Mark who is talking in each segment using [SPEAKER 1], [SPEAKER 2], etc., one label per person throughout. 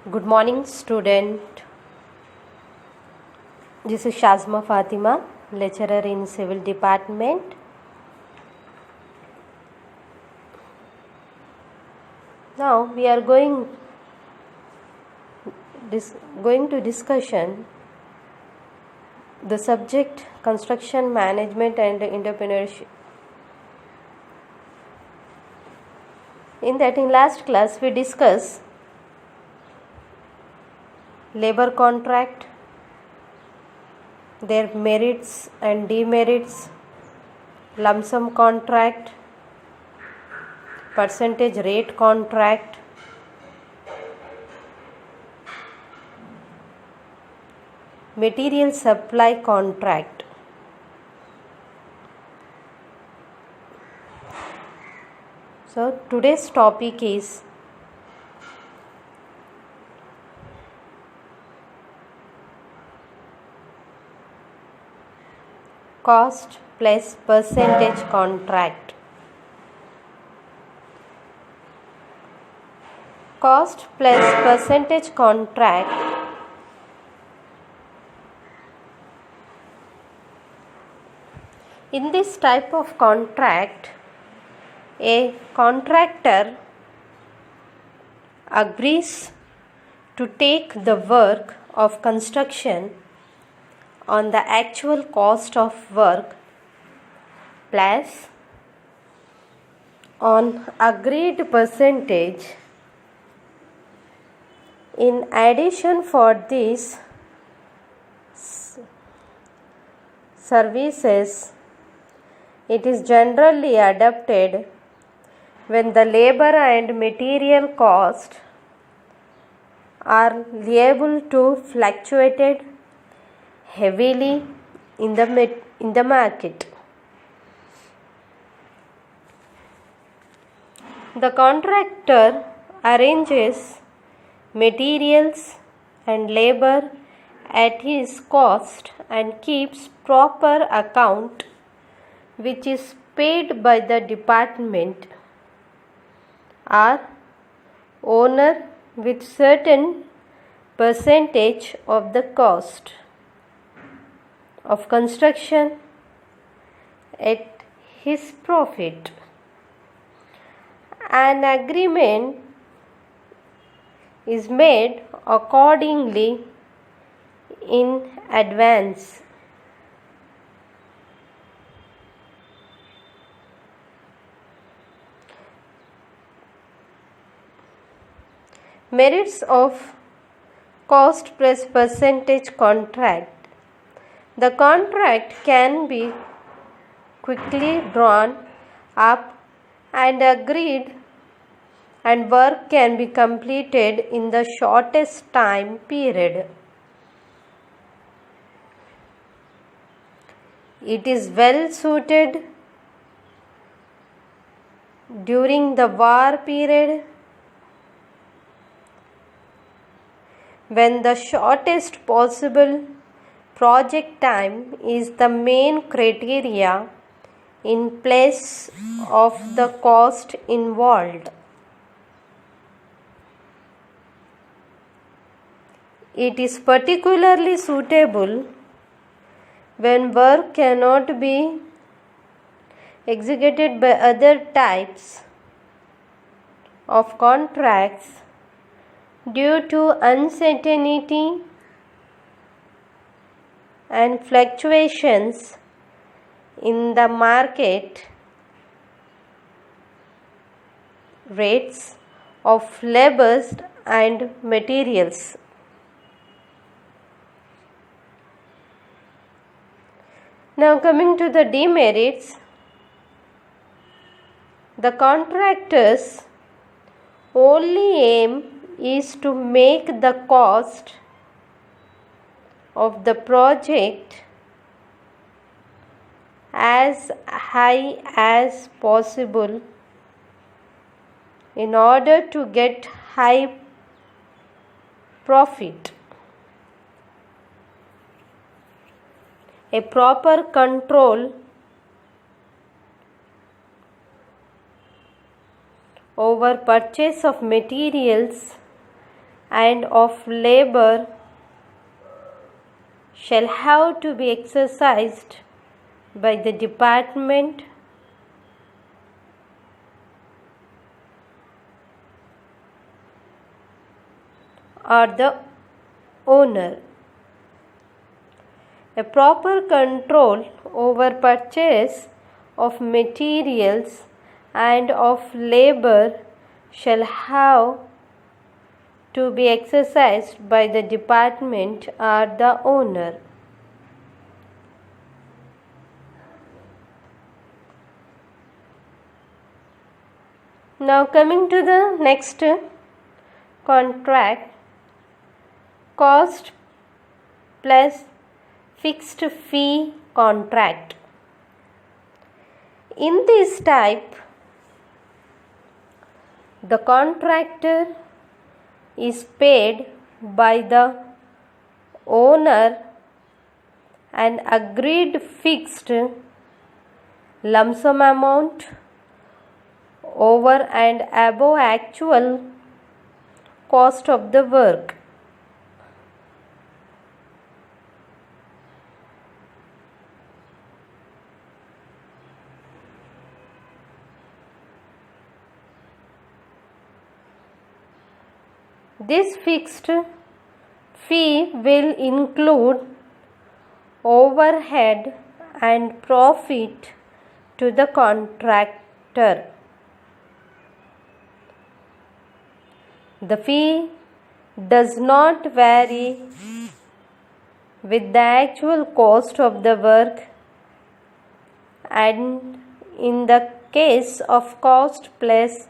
[SPEAKER 1] Good morning, student. This is Shazma Fatima, lecturer in Civil Department. Now we are going to discussion the subject construction management and entrepreneurship. In last class we discussed labor contract, their merits and demerits, lump sum contract, percentage rate contract, material supply contract. So today's topic is cost plus percentage contract. Cost plus percentage contract in this type of contract, a contractor agrees to take the work of construction on the actual cost of work plus on agreed percentage. In addition, for these services, it is generally adopted when the labor and material cost are liable to fluctuate heavily in the market. The contractor arranges materials and labor at his cost and keeps proper account, which is paid by the department or owner with certain percentage of the cost of construction at his profit. An agreement is made accordingly in advance. Merits of cost plus percentage contract. The contract can be quickly drawn up and agreed, and work can be completed in the shortest time period. It is well suited during the war period, when the shortest possible project time is the main criteria in place of the cost involved. It is particularly suitable when work cannot be executed by other types of contracts due to uncertainty and fluctuations in the market rates of labor and materials. Now coming to the demerits, the contractor's only aim is to make the cost of the project as high as possible in order to get high profit. A proper control over purchase of materials and of labor shall have to be exercised by the department or the owner. A proper control over purchase of materials and of labor shall have to be exercised by the department or the owner. Now coming to the next contract, cost plus fixed fee contract. In this type, the contractor is paid by the owner an agreed fixed lump sum amount over and above actual cost of the work. This fixed fee will include overhead and profit to the contractor. The fee does not vary with the actual cost of the work, and in the case of cost plus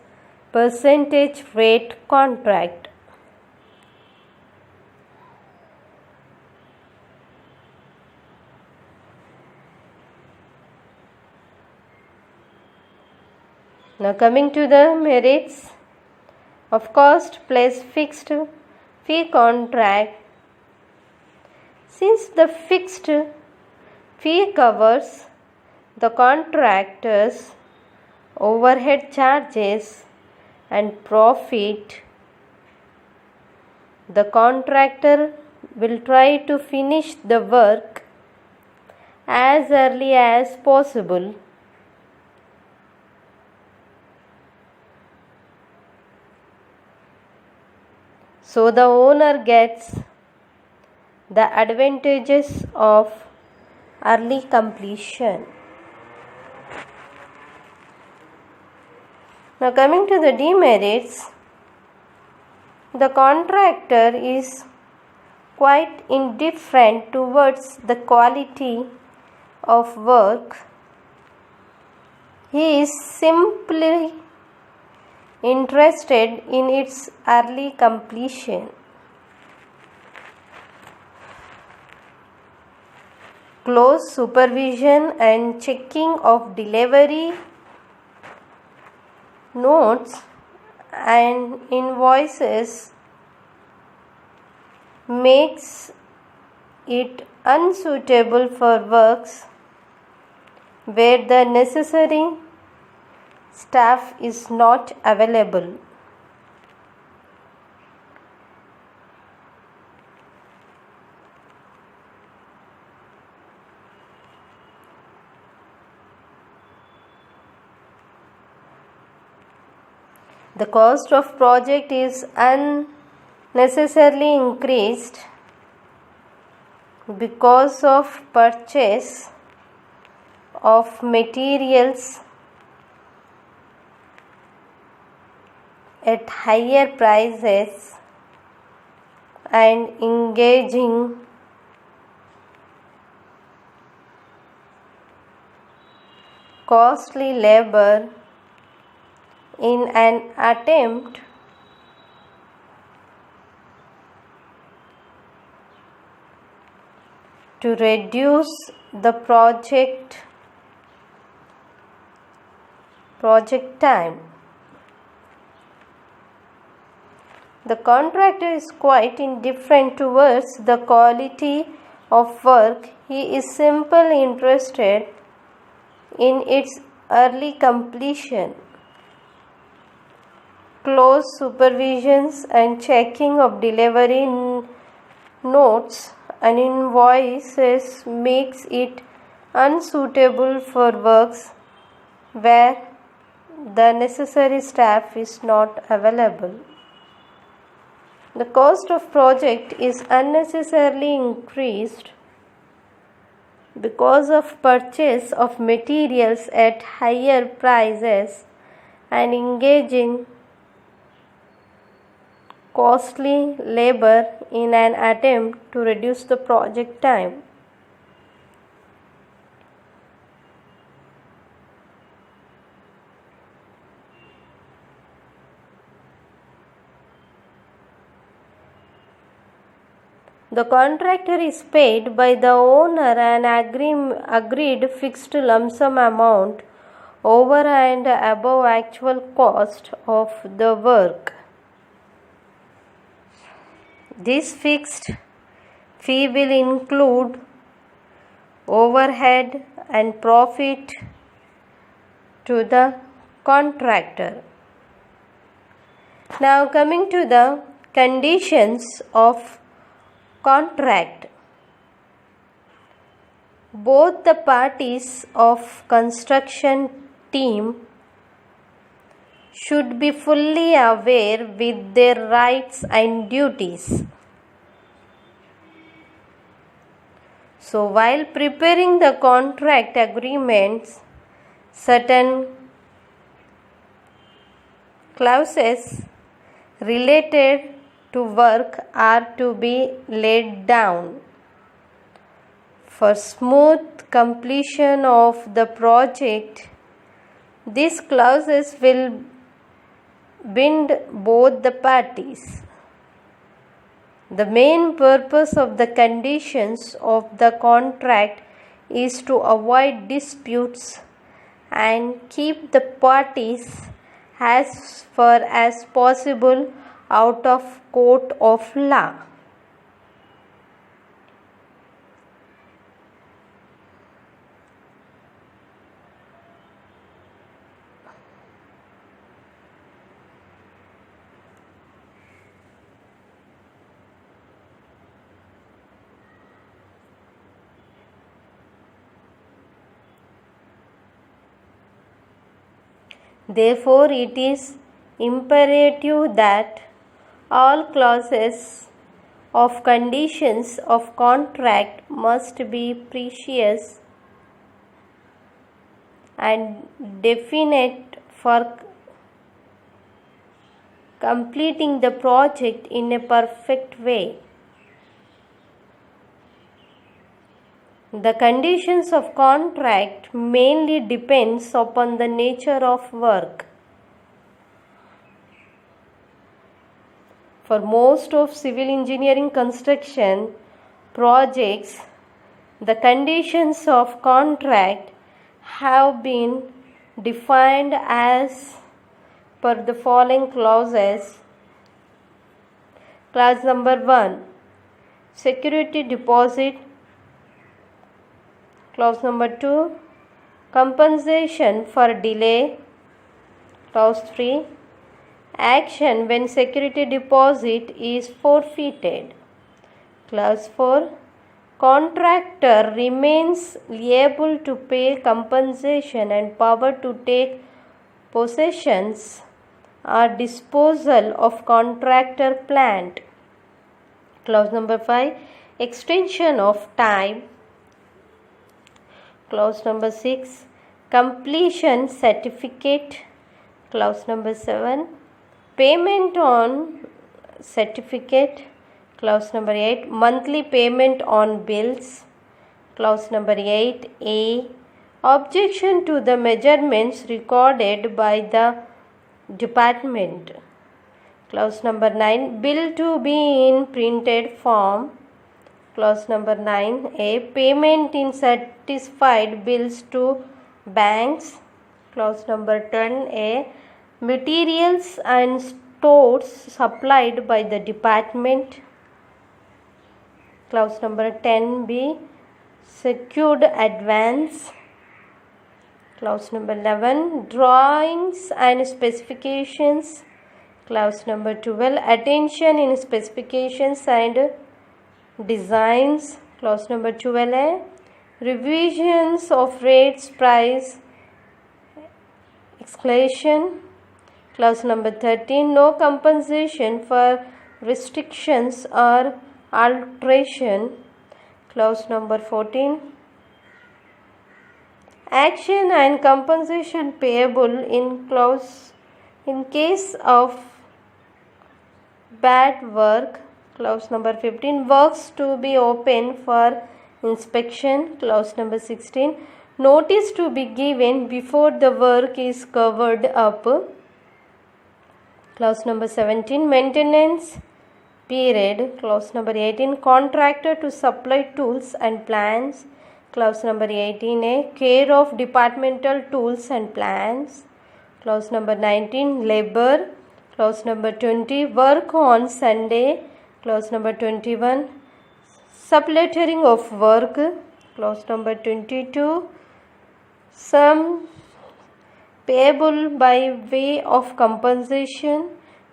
[SPEAKER 1] percentage rate contract, now coming to the merits of cost plus fixed fee contract. Since the fixed fee covers the contractor's overhead charges and profit, the contractor will try to finish the work as early as possible. So the owner gets the advantages of early completion. Now coming to the demerits, the contractor is quite indifferent towards the quality of work. He is simply interested in its early completion. Close supervision and checking of delivery notes and invoices makes it unsuitable for works where the necessary staff is not available. The cost of project is unnecessarily increased because of purchase of materials at higher prices and engaging costly labor in an attempt to reduce the project time. The contractor is quite indifferent towards the quality of work. He is simply interested in its early completion. close supervisions and checking of delivery notes and invoices makes it unsuitable for works where the necessary staff is not available. The cost of project is unnecessarily increased because of purchase of materials at higher prices and engaging costly labor in an attempt to reduce the project time. The contractor is paid by the owner an agreed fixed lump sum amount over and above actual cost of the work. This fixed fee will include overhead and profit to the contractor. Now coming to the conditions of contract. Both the parties of construction team should be fully aware with their rights and duties. So while preparing the contract agreements, certain clauses related to work are to be laid down. For smooth completion of the project, these clauses will bind both the parties. The main purpose of the conditions of the contract is to avoid disputes and keep the parties as far as possible out of court of law. Therefore, it is imperative that all clauses of conditions of contract must be precise and definite for completing the project in a perfect way. The conditions of contract mainly depends upon the nature of work. For most of civil engineering construction projects, the conditions of contract have been defined as per the following clauses. Clause number 1, security deposit. Clause number 2, compensation for delay. Clause 3, action when security deposit is forfeited. Clause 4, contractor remains liable to pay compensation and power to take possessions or disposal of contractor plant. Clause number 5, extension of time. Clause number 6, completion certificate. Clause number 7, payment on certificate. Clause number 8, monthly payment on bills. Clause number 8A, objection to the measurements recorded by the department. Clause number 9, bill to be in printed form. Clause number 9A, payment in certified bills to banks. Clause number 10A, materials and stores supplied by the department. Clause number 10B, secured advance. Clause number 11, drawings and specifications. Clause number 12, attention in specifications and designs. Clause number 12 है revisions of rates, price, escalation. Clause number 13, no compensation for restrictions or alteration. Clause number 14, action and compensation payable in case of bad work. Clause number 15, works to be open for inspection. Clause number 16, notice to be given before the work is covered up. Clause number 17, maintenance period. Clause number 18, contractor to supply tools and plans. Clause number 18A, care of departmental tools and plans. Clause number 19, labor. Clause number 20, work on Sunday. Clause number 21, sublettering of work. Clause number 22, sum payable by way of compensation.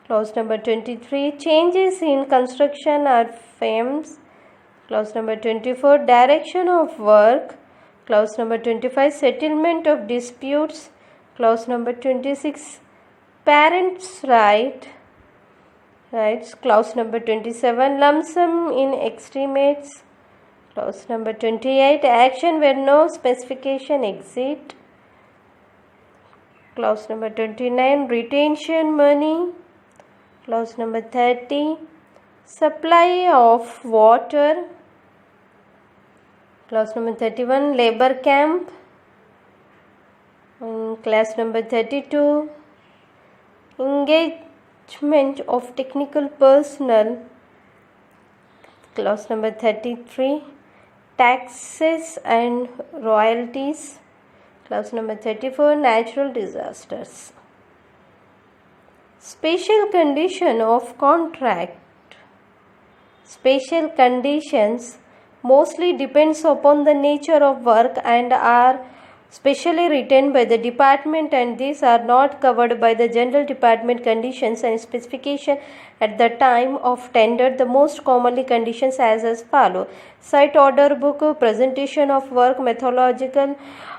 [SPEAKER 1] Clause number 23, changes in construction or FAMs. Clause number 24, direction of work. Clause number 25, settlement of disputes. Clause number 26, parents' rights. Clause number 27, lump sum in extremates. Clause number 28, action where no specification exist. Clause number 29, retention money. Clause number 30, supply of water. Clause number 31, labor camp. Clause number 32, engagement of technical personnel. Clause number 33, taxes and royalties. Clause number 34, natural disasters. Special condition of contract. Special conditions mostly depends upon the nature of work and are specially written by the department, and these are not covered by the general department conditions and specification at the time of tender. The most commonly conditions as follow: site order book, presentation of work, methodological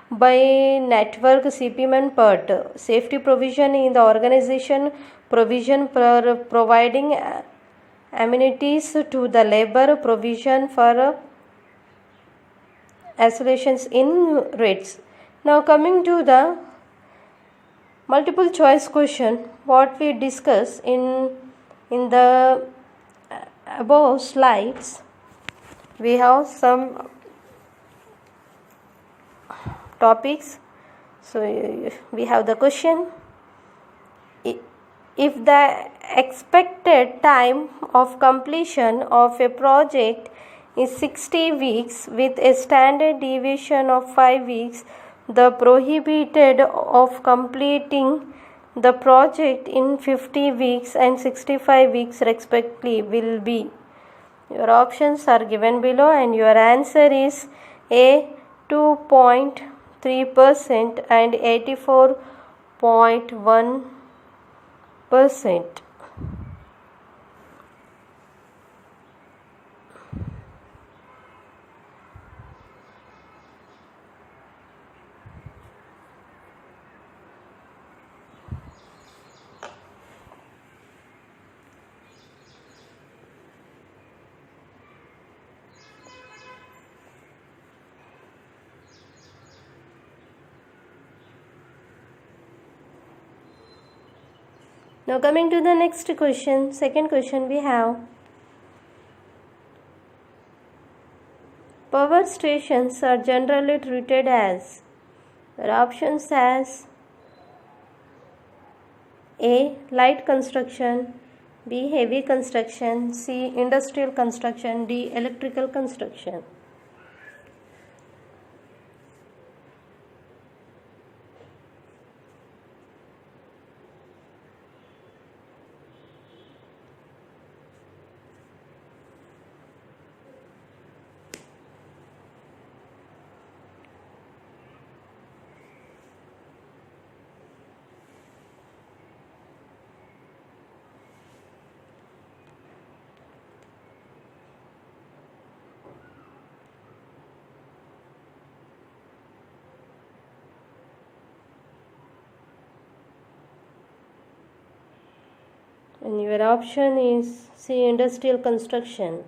[SPEAKER 1] by network, CPM and PERT, safety provision in the organization, provision for providing amenities to the labor, provision for oscillations in rates. Now coming to the multiple choice question, what we discuss in the above slides, we have some topics. So we have the question: if the expected time of completion of a project is 60 weeks with a standard deviation of 5 weeks, the prohibited of completing the project in 50 weeks and 65 weeks respectively will be. Your options are given below and your answer is A 2.3% and 84.1%. Now coming to the next question, second question we have: power stations are generally treated as. There are options as A. Light construction, B. Heavy construction, C. Industrial construction, D. Electrical construction. And your option is C. Industrial construction.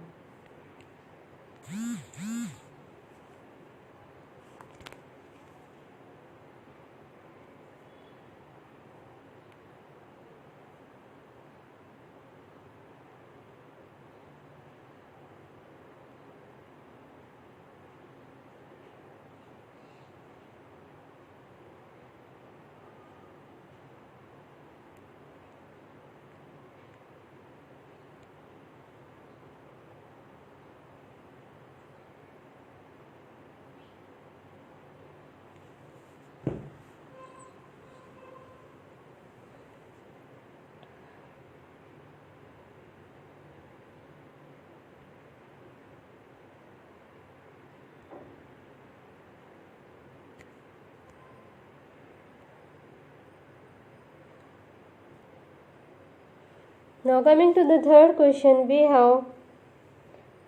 [SPEAKER 1] Now coming to the third question, we have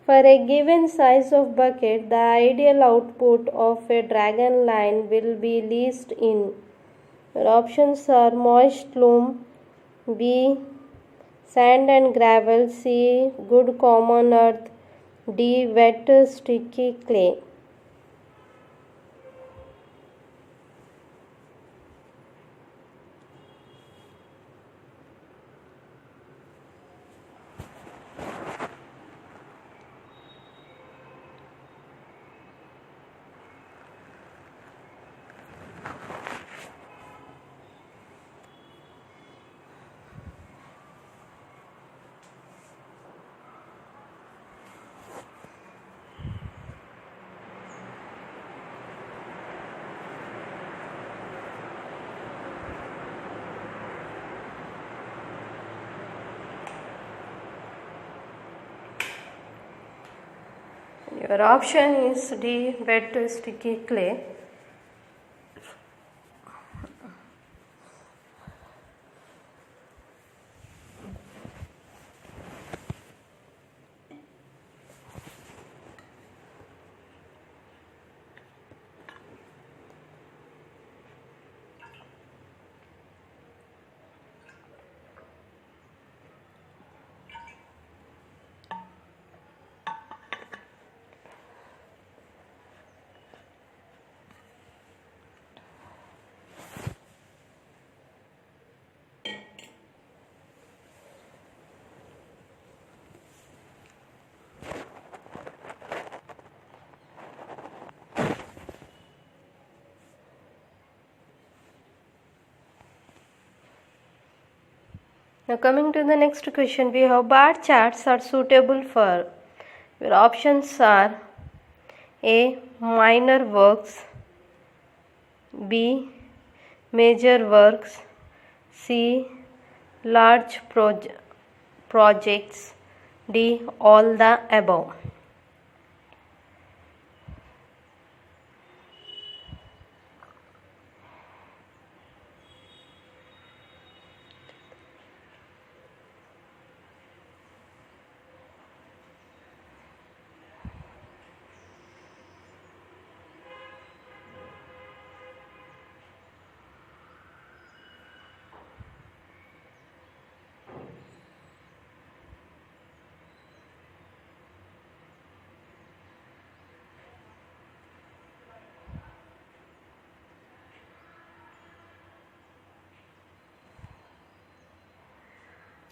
[SPEAKER 1] for a given size of bucket, the ideal output of a dragon line will be least in. Your options are moist loam, B. Sand and gravel, C. Good common earth, D. Wet sticky clay. Your option is D. Wet sticky clay. Now coming to the next question, we have bar charts are suitable for. Your options are A. Minor works, B. Major works, C. Large projects, D. All the above.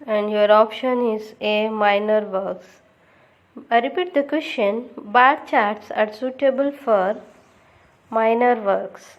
[SPEAKER 1] And your option is A. Minor works. I repeat the question. Bar charts are suitable for minor works.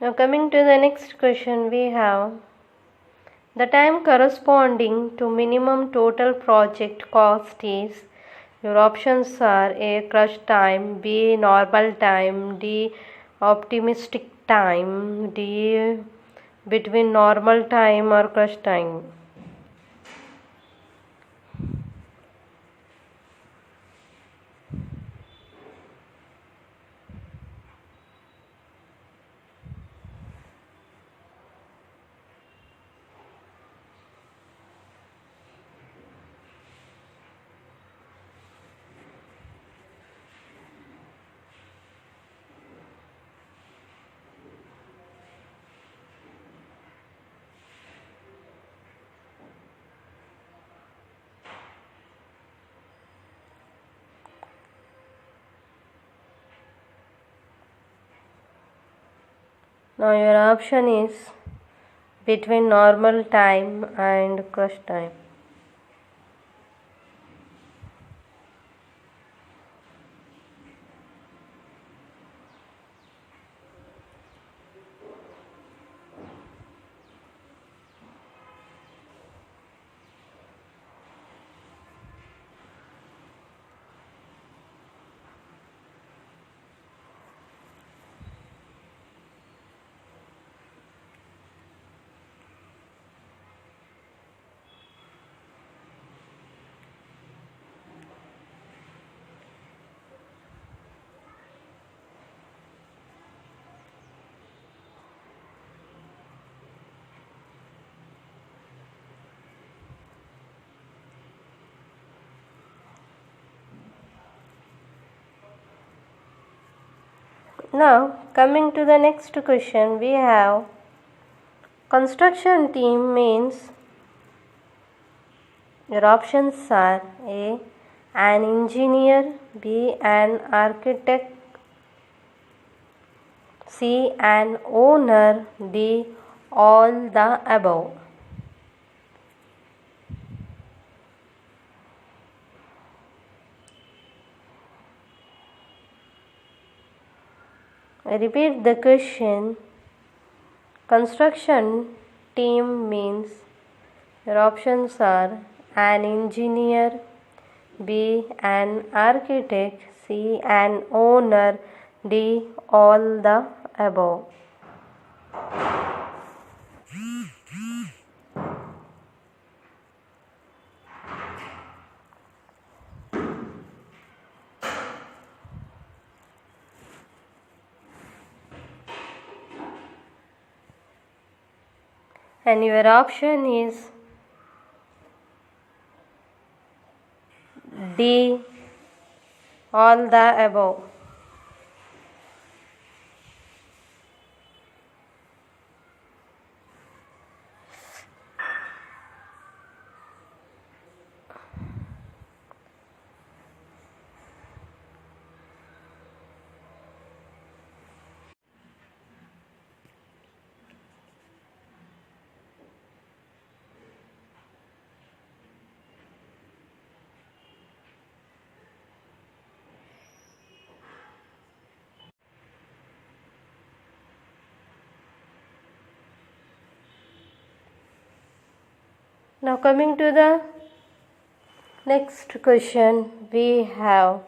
[SPEAKER 1] Now coming to the next question, we have the time corresponding to minimum total project cost is. Your options are A. Crush time, B. Normal time, D. Optimistic time, D. Between normal time or crush time. Now your option is between normal time and crush time. Now coming to the next question, we have construction team means. Your options are A. An engineer, B. An architect, C. An owner, D. All the above. I repeat the question. Construction team means. Your options are an engineer, B. An architect, C. An owner, D. All the above. And your option is D. All the above. Now coming to the next question, we have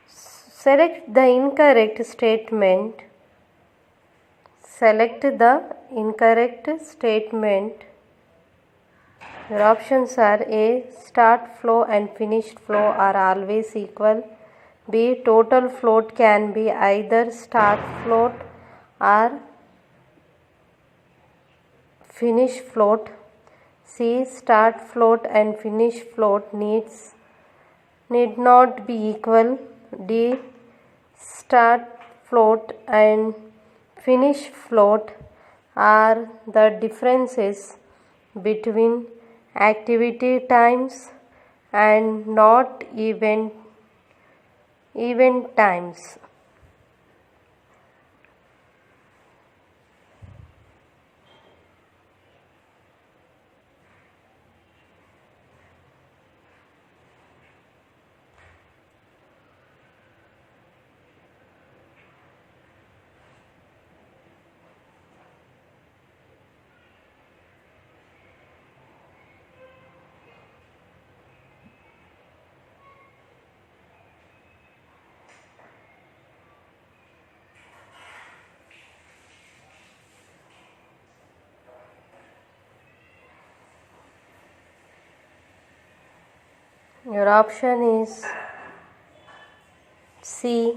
[SPEAKER 1] select the incorrect statement. Select the incorrect statement. Your options are A. Start flow and finished flow are always equal. B. Total float can be either start float or finish float. C. Start float and finish float need not be equal. D. Start float and finish float are the differences between activity times and not event times. Your option is C.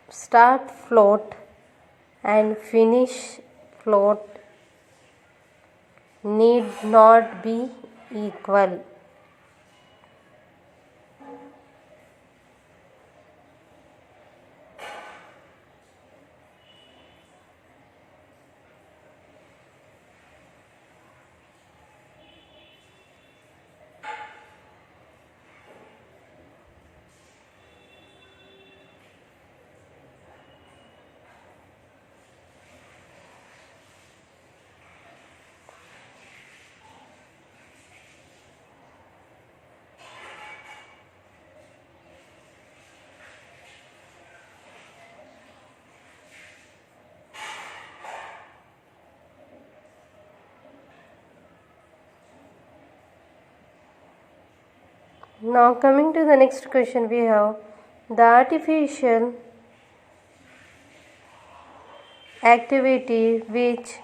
[SPEAKER 1] Start float and finish float need not be equal. Now coming to the next question, we have the artificial activity which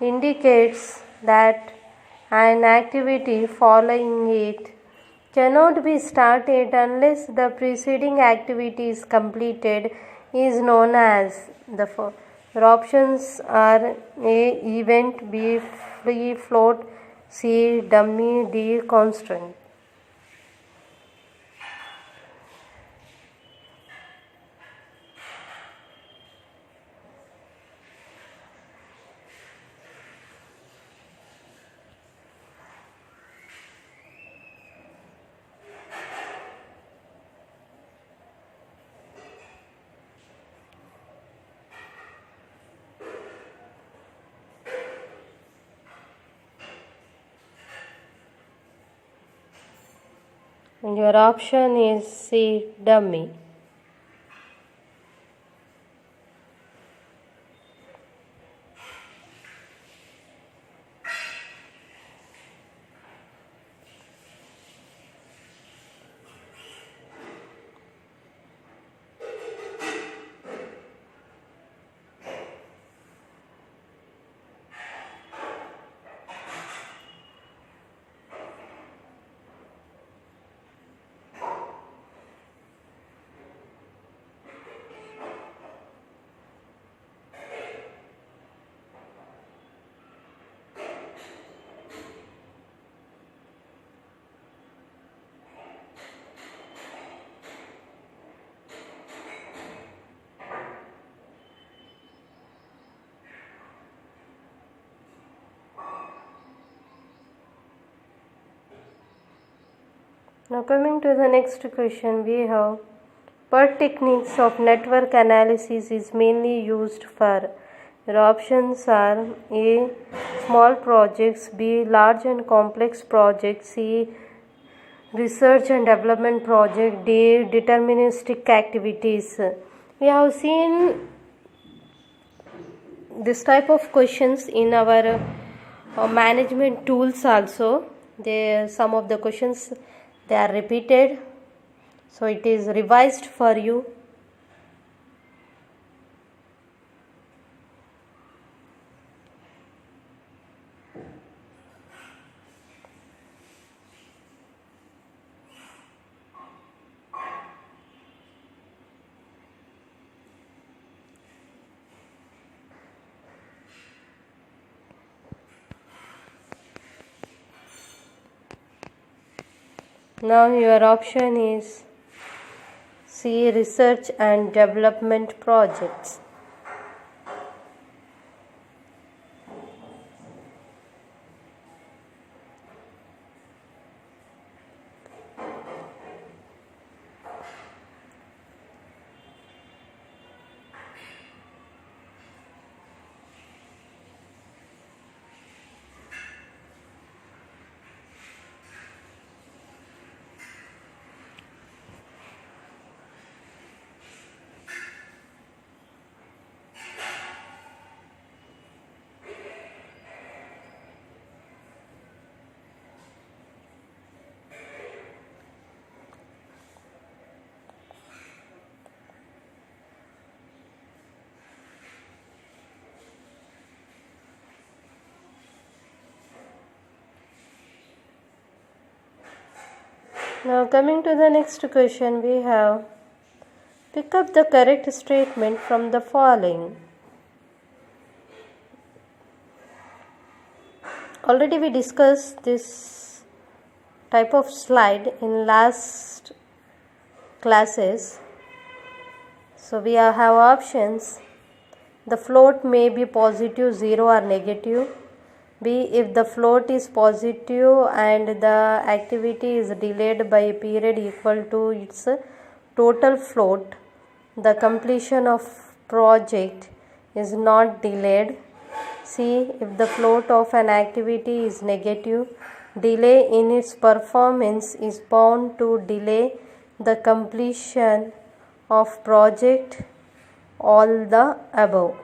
[SPEAKER 1] indicates that an activity following it cannot be started unless the preceding activity is completed is known as your options are A. Event, B. Free float, C. Dummy, D. Constant. And your option is C. Dummy. Now coming to the next question, we have PERT techniques of network analysis is mainly used for. Your options are A. Small projects, B. Large and complex projects, C. Research and development project, D. Deterministic activities. We have seen this type of questions in our management tools also. Some of the questions they are repeated, so it is revised for you. Now your option is C. Research and development projects. Now coming to the next question, we have pick up the correct statement from the following. Already we discussed this type of slide in last classes. So we have options. The float may be positive, 0 or negative. B. If the float is positive and the activity is delayed by a period equal to its total float, the completion of project is not delayed. C. If the float of an activity is negative, delay in its performance is bound to delay the completion of project. All the above.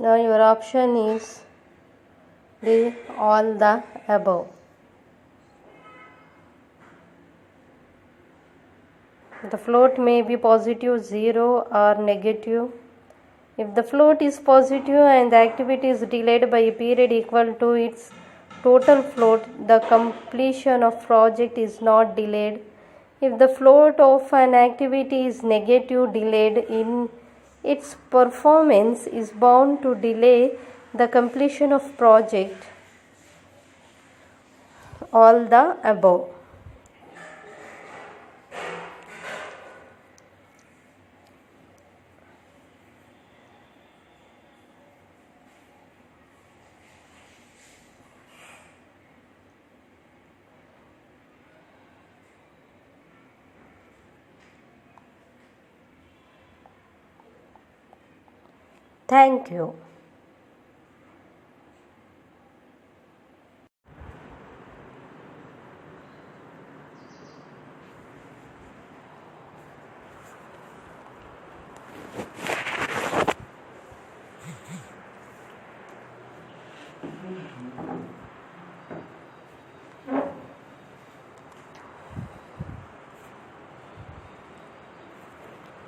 [SPEAKER 1] Now your option is D. All the above. The float may be positive, 0 or negative. If the float is positive and the activity is delayed by a period equal to its total float, the completion of project is not delayed. If the float of an activity is negative, delayed in its performance is bound to delay the completion of project. All the above. Thank you.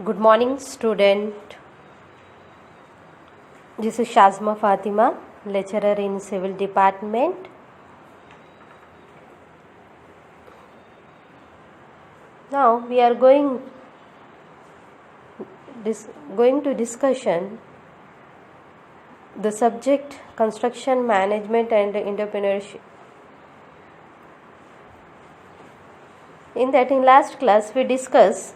[SPEAKER 1] Good morning, student. This is Shazma Fatima, lecturer in Civil Department. Now we are going to discussion the subject construction management and entrepreneurship. In last class we discussed